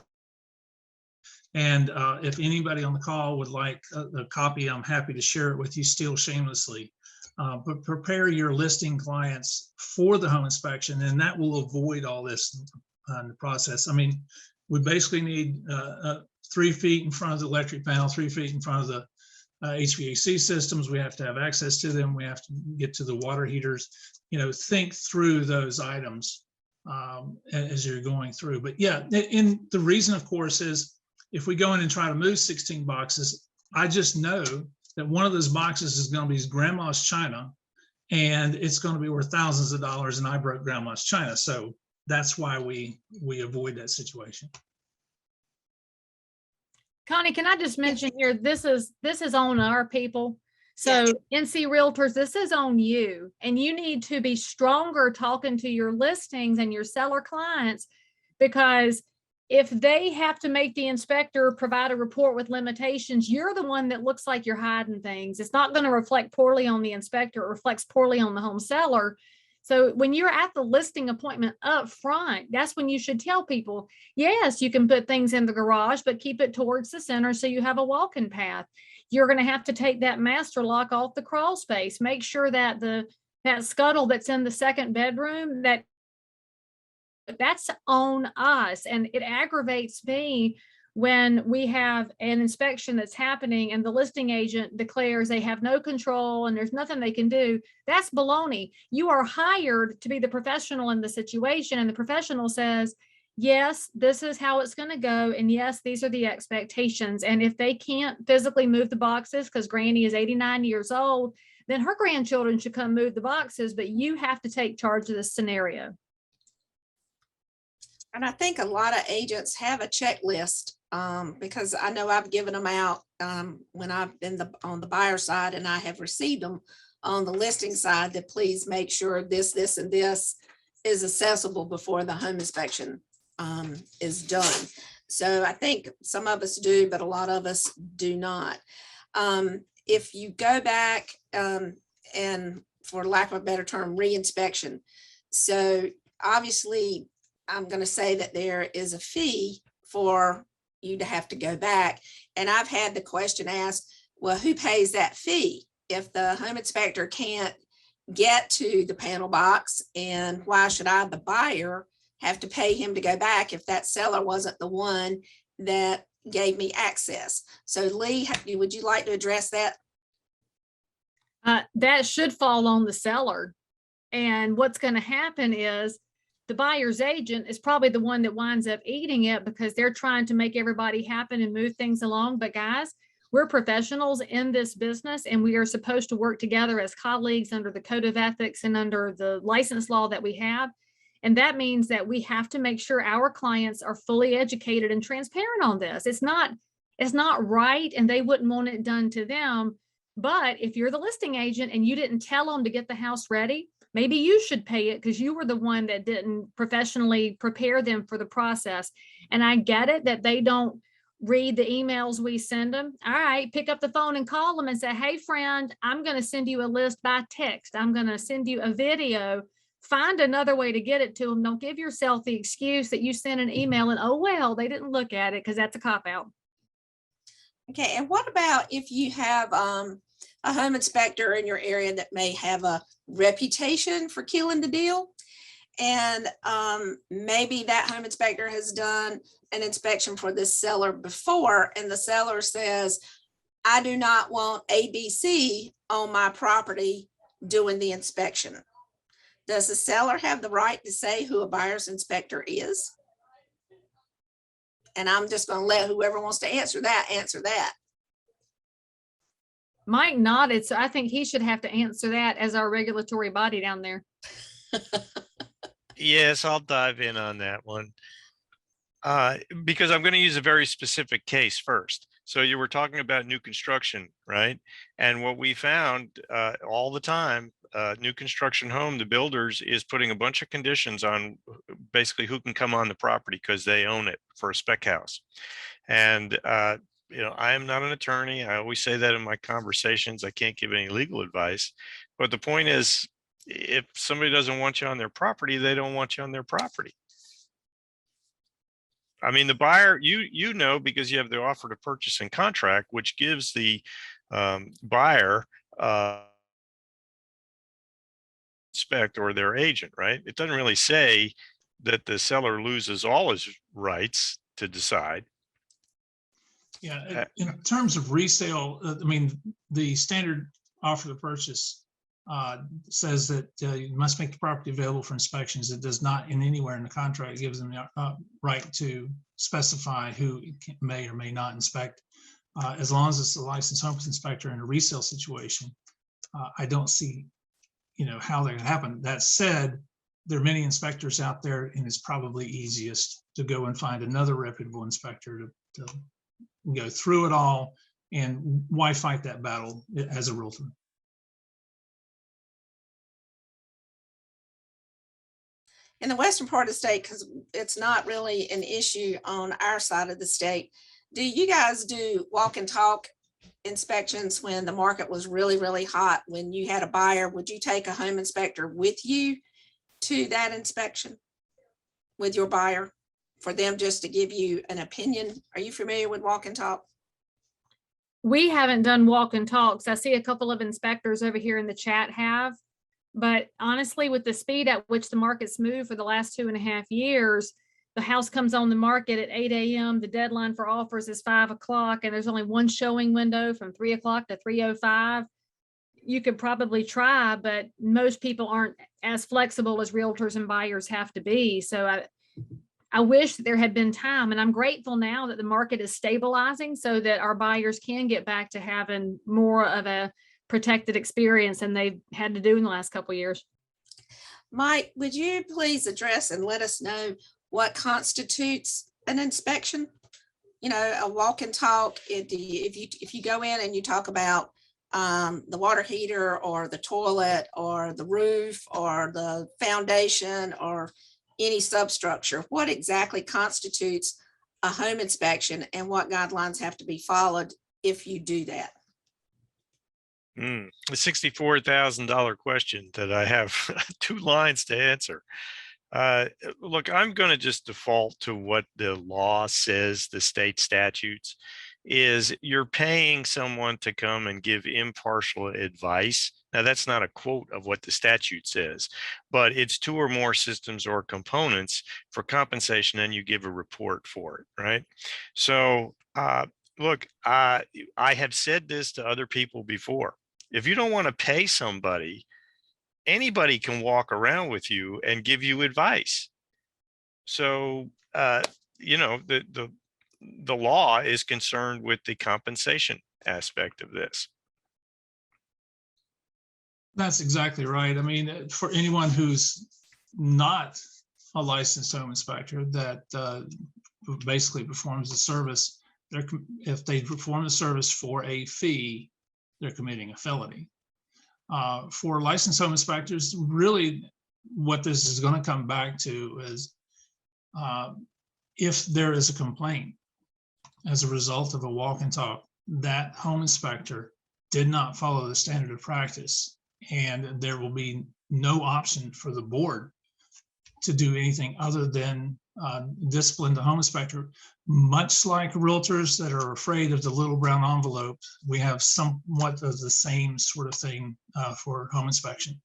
And if anybody on the call would like a copy, I'm happy to share it with you still shamelessly. But prepare your listing clients for the home inspection, and that will avoid all this in the process. I mean, we basically need 3 feet in front of the electric panel, 3 feet in front of the HVAC systems. We have to have access to them. We have to get to the water heaters. Think through those items as you're going through. But yeah, and the reason, of course, is if we go in and try to move 16 boxes, I just know that one of those boxes is going to be grandma's china, and it's going to be worth thousands of dollars, and I broke grandma's china. So that's why we avoid that situation. Connie, can I just mention here, this is on our people. So NC Realtors, this is on you, and you need to be stronger talking to your listings and your seller clients, because if they have to make the inspector provide a report with limitations, you're the one that looks like you're hiding things. It's not going to reflect poorly on the inspector. It reflects poorly on the home seller. So when you're at the listing appointment up front, that's when you should tell people, yes, you can put things in the garage, but keep it towards the center so you have a walking path. You're going to have to take that master lock off the crawl space. Make sure that that scuttle that's in the second bedroom, that's on us. And it aggravates me when we have an inspection that's happening and the listing agent declares they have no control and there's nothing they can do. That's baloney. You are hired to be the professional in the situation, and the professional says, yes, this is how it's going to go, and yes, these are the expectations. And if they can't physically move the boxes because Granny is 89 years old, then her grandchildren should come move the boxes, but you have to take charge of this scenario. And I think a lot of agents have a checklist, because I know I've given them out when I've been on the buyer side, and I have received them on the listing side, that please make sure this, and this is accessible before the home inspection is done. So I think some of us do, but a lot of us do not. If you go back and, for lack of a better term, re-inspection. So obviously, I'm going to say that there is a fee for you to have to go back. And I've had the question asked, well, who pays that fee if the home inspector can't get to the panel box? And why should I, the buyer, have to pay him to go back if that seller wasn't the one that gave me access? So Lee, would you like to address that? That should fall on the seller. And what's going to happen is the buyer's agent is probably the one that winds up eating it, because they're trying to make everybody happen and move things along. But guys, we're professionals in this business, and we are supposed to work together as colleagues under the code of ethics and under the license law that we have. And that means that we have to make sure our clients are fully educated and transparent on this. It's not right, and they wouldn't want it done to them. But if you're the listing agent and you didn't tell them to get the house ready, maybe you should pay it because you were the one that didn't professionally prepare them for the process. And I get it that they don't read the emails we send them. All right, pick up the phone and call them and say, hey, friend, I'm going to send you a list by text. I'm going to send you a video. Find another way to get it to them. Don't give yourself the excuse that you sent an email and, oh, well, they didn't look at it, because that's a cop-out. Okay, and what about if you have a home inspector in your area that may have a reputation for killing the deal, And maybe that home inspector has done an inspection for this seller before, and the seller says, I do not want ABC on my property doing the inspection. Does the seller have the right to say who a buyer's inspector is? And I'm just going to let whoever wants to answer that. Mike nodded, so I think he should have to answer that as our regulatory body down there. Yes, I'll dive in on that one. Because I'm going to use a very specific case first. So you were talking about new construction, right? And what we found all the time, new construction home, the builders is putting a bunch of conditions on basically who can come on the property because they own it for a spec house. And I am not an attorney. I always say that in my conversations. I can't give any legal advice. But the point is, if somebody doesn't want you on their property, they don't want you on their property. I mean, the buyer, you know, because you have the offer to purchase and contract, which gives the buyer inspect or their agent, right? It doesn't really say that the seller loses all his rights to decide. Yeah, in terms of resale, I mean, the standard offer to purchase says that you must make the property available for inspections. It does not in anywhere in the contract gives them the right to specify who may or may not inspect. As long as it's a licensed home inspector in a resale situation, I don't see, how that can happen. That said, there are many inspectors out there, and it's probably easiest to go and find another reputable inspector to go through it all. And why fight that battle as a realtor? In the western part of the state, because it's not really an issue on our side of the state, do you guys do walk and talk inspections when the market was really, really hot? When you had a buyer, would you take a home inspector with you to that inspection with your buyer for them just to give you an opinion? Are you familiar with walk and talk? We haven't done walk and talks. I see a couple of inspectors over here in the chat have. But honestly, with the speed at which the market's moved for the last 2.5 years, the house comes on the market at 8 a.m. The deadline for offers is 5 o'clock, and there's only one showing window from 3 o'clock to 3:05. You could probably try, but most people aren't as flexible as realtors and buyers have to be. So I wish there had been time, and I'm grateful now that the market is stabilizing so that our buyers can get back to having more of a protected experience than they've had to do in the last couple of years. Mike, would you please address and let us know what constitutes an inspection? A walk and talk. If you go in and you talk about the water heater or the toilet or the roof or the foundation or any substructure, what exactly constitutes a home inspection and what guidelines have to be followed if you do that? A $64,000 question that I have 2 lines to answer. Look, I'm going to just default to what the law says, the state statutes, is you're paying someone to come and give impartial advice. Now, that's not a quote of what the statute says, but it's 2 or more systems or components for compensation, and you give a report for it, right? So, look, I have said this to other people before. If you don't want to pay somebody, anybody can walk around with you and give you advice. So, the law is concerned with the compensation aspect of this. That's exactly right. I mean, for anyone who's not a licensed home inspector that basically performs the service, if they perform the service for a fee, they're committing a felony. For licensed home inspectors, really what this is going to come back to is if there is a complaint as a result of a walk and talk, that home inspector did not follow the standard of practice, and there will be no option for the board to do anything other than discipline the home inspector. Much like realtors that are afraid of the little brown envelope, we have somewhat of the same sort of thing for home inspection.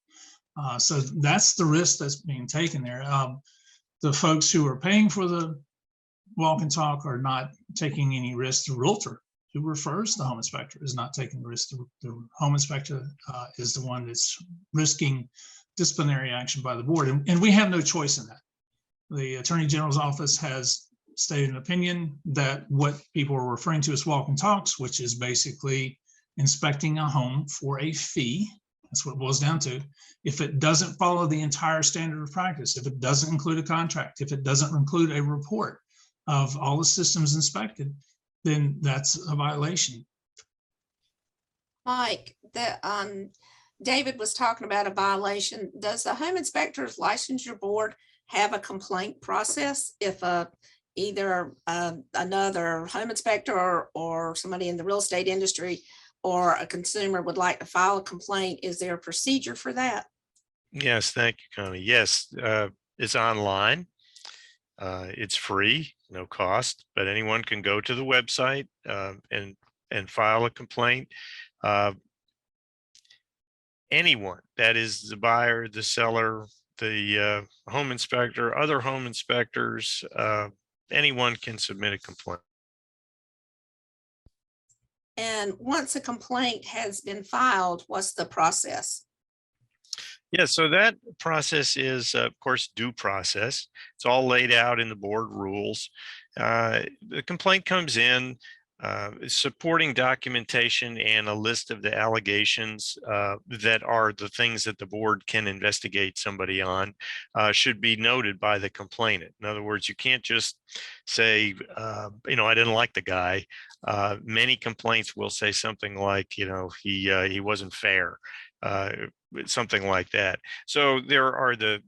So that's the risk that's being taken there. The folks who are paying for the walk and talk are not taking any risk. The realtor who refers the home inspector is not taking the risk. The home inspector is the one that's risking disciplinary action by the board. And we have no choice in that. The Attorney General's office has stated an opinion that what people are referring to as walk and talks, which is basically inspecting a home for a fee. That's what it boils down to. If it doesn't follow the entire standard of practice, if it doesn't include a contract, if it doesn't include a report of all the systems inspected, then that's a violation. Mike, David was talking about a violation. Does the home inspector's licensure board have a complaint process if either another home inspector or somebody in the real estate industry or a consumer would like to file a complaint? Is there a procedure for that? Yes, thank you, Connie. Yes, it's online. It's free, no cost, but anyone can go to the website and file a complaint. Anyone, that is the buyer, the seller, the home inspector, other home inspectors, anyone can submit a complaint. And once a complaint has been filed, what's the process? Yeah, so that process is, of course, due process. It's all laid out in the board rules. The complaint comes in, supporting documentation and a list of the allegations that are the things that the board can investigate somebody on should be noted by the complainant. In other words, you can't just say, I didn't like the guy. Many complaints will say something like, he wasn't fair. Something like that. So there are the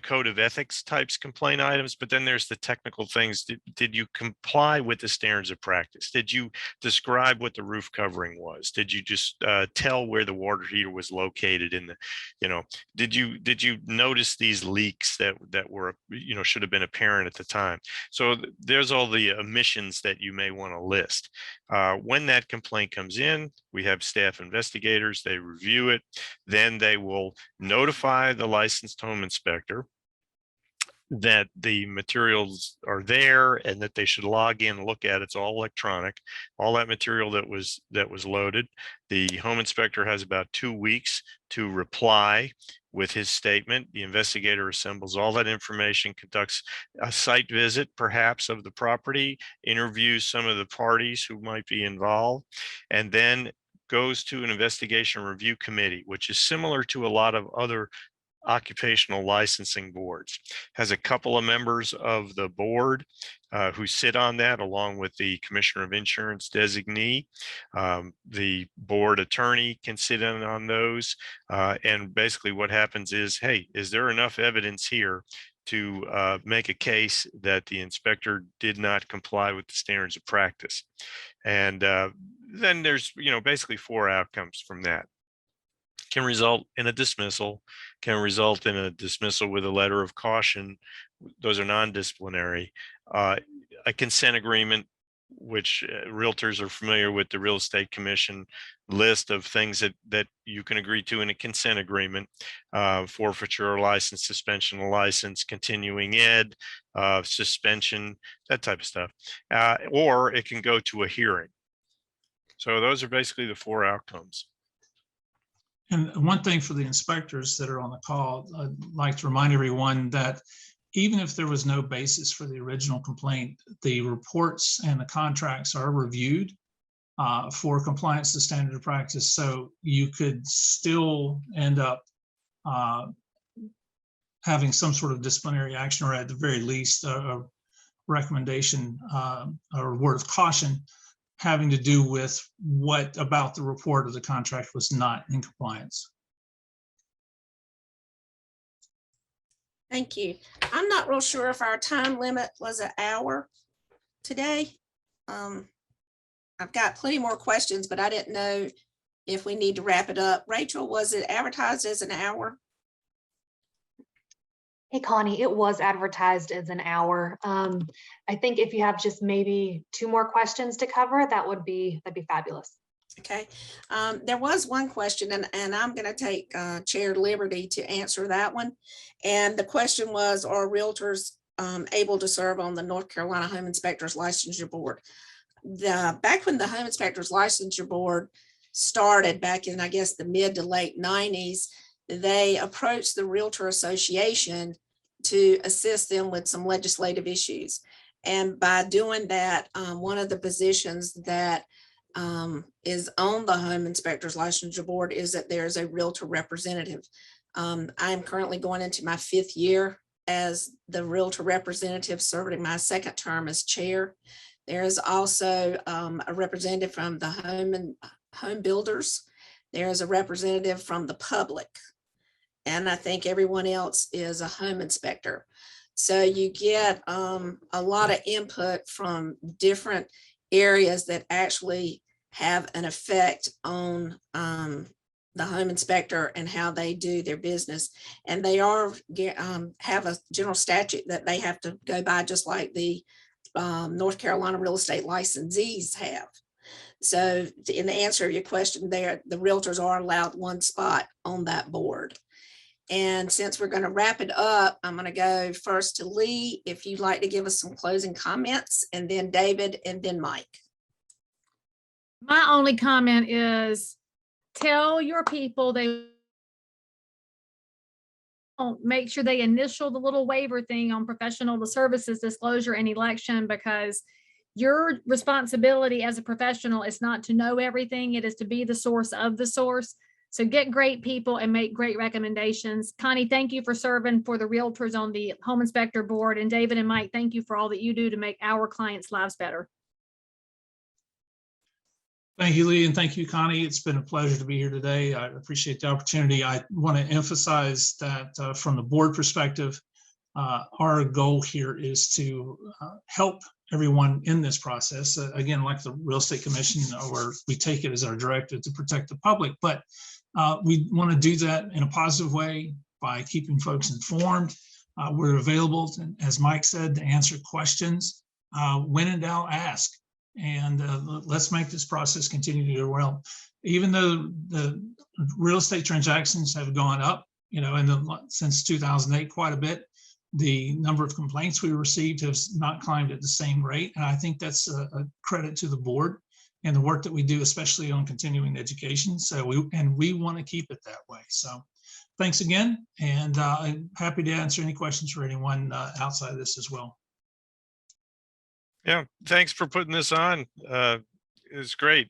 code of ethics types complaint items, but then there's the technical things. Did you comply with the standards of practice? Did you describe what the roof covering was? Did you just tell where the water heater was located in the, did you notice these leaks that were, should have been apparent at the time? So there's all the omissions that you may want to list. When that complaint comes in, we have staff investigators, they review it, then they will notify the licensed home inspector that the materials are there and that they should log in and look at it. It's all electronic. All that material that was loaded. The home inspector has about 2 weeks to reply with his statement. The investigator assembles all that information, conducts a site visit, perhaps, of the property, interviews some of the parties who might be involved, and then goes to an investigation review committee, which is similar to a lot of other occupational licensing boards. Has a couple of members of the board who sit on that, along with the commissioner of insurance designee. The board attorney can sit in on those. And basically what happens is, hey, is there enough evidence here to make a case that the inspector did not comply with the standards of practice? And then there's, basically 4 outcomes from that. Can result in a dismissal, can result in a dismissal with a letter of caution. Those are non-disciplinary. A consent agreement, which realtors are familiar with, the Real Estate Commission list of things that you can agree to in a consent agreement, forfeiture of license, suspension of license, continuing ed, suspension, that type of stuff. Or it can go to a hearing. So those are basically the 4 outcomes. And one thing for the inspectors that are on the call, I'd like to remind everyone that even if there was no basis for the original complaint, the reports and the contracts are reviewed for compliance to standard of practice. So you could still end up having some sort of disciplinary action, or at the very least a recommendation or word of caution having to do with what about the report of the contract was not in compliance. Thank you. I'm not real sure if our time limit was an hour today. I've got plenty more questions, but I didn't know if we need to wrap it up. Rachel, was it advertised as an hour? Hey, Connie, it was advertised as an hour. I think if you have just maybe 2 more questions to cover, that'd be fabulous. Okay, there was one question, and I'm going to take Chair liberty to answer that one. And the question was, are realtors able to serve on the North Carolina Home Inspectors Licensure Board? Back when the Home Inspectors Licensure Board started back in, I guess, the mid to late 90s, they approached the Realtor Association to assist them with some legislative issues. And by doing that, one of the positions that is on the Home Inspectors Licensure Board is that there's a Realtor representative. I'm currently going into my 5th year as the Realtor representative, serving my 2nd term as chair. There is also a representative from the home builders. There is a representative from the public. And I think everyone else is a home inspector. So you get a lot of input from different areas that actually have an effect on the home inspector and how they do their business. And they are have a general statute that they have to go by, just like the North Carolina real estate licensees have. So in the answer to your question there, the realtors are allowed one spot on that board. And since we're going to wrap it up, I'm going to go first to Lee, if you'd like to give us some closing comments, and then David, and then Mike. My only comment is tell your people they make sure they initial the little waiver thing on professional services disclosure and election, because your responsibility as a professional is not to know everything. It is to be the source of the source. So get great people and make great recommendations. Connie, thank you for serving for the realtors on the home inspector board. And David and Mike, thank you for all that you do to make our clients' lives better. Thank you, Lee, and thank you, Connie. It's been a pleasure to be here today. I appreciate the opportunity. I want to emphasize that from the board perspective, our goal here is to help everyone in this process. Again, like the Real Estate Commission, where we take it as our directive to protect the public, but we want to do that in a positive way by keeping folks informed. We're available, as Mike said, to answer questions. When in doubt, ask. And let's make this process continue to go well. Even though the real estate transactions have gone up, since 2008 quite a bit, the number of complaints we received has not climbed at the same rate. And I think that's a credit to the board and the work that we do, especially on continuing education. So we want to keep it that way. So thanks again. And I'm happy to answer any questions for anyone outside of this as well. Yeah, thanks for putting this on. It's great.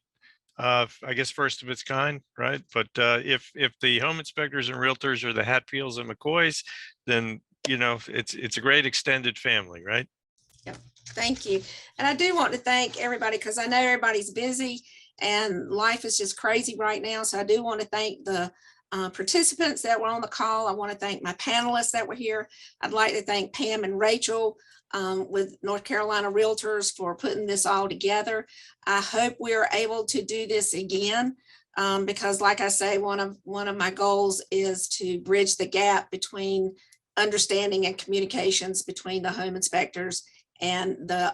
I guess first of its kind, right? But if the home inspectors and realtors are the Hatfields and McCoys, then it's a great extended family, right? Yep. Thank you. And I do want to thank everybody, because I know everybody's busy and life is just crazy right now. So I do want to thank the participants that were on the call. I want to thank my panelists that were here. I'd like to thank Pam and Rachel with North Carolina Realtors for putting this all together. I hope we're able to do this again, because like I say, one of my goals is to bridge the gap between understanding and communications between the home inspectors and the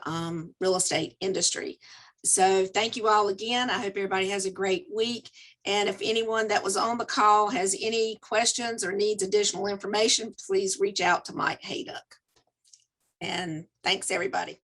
real estate industry. So thank you all again. I hope everybody has a great week. And if anyone that was on the call has any questions or needs additional information, please reach out to Mike Hayduck. And thanks, everybody.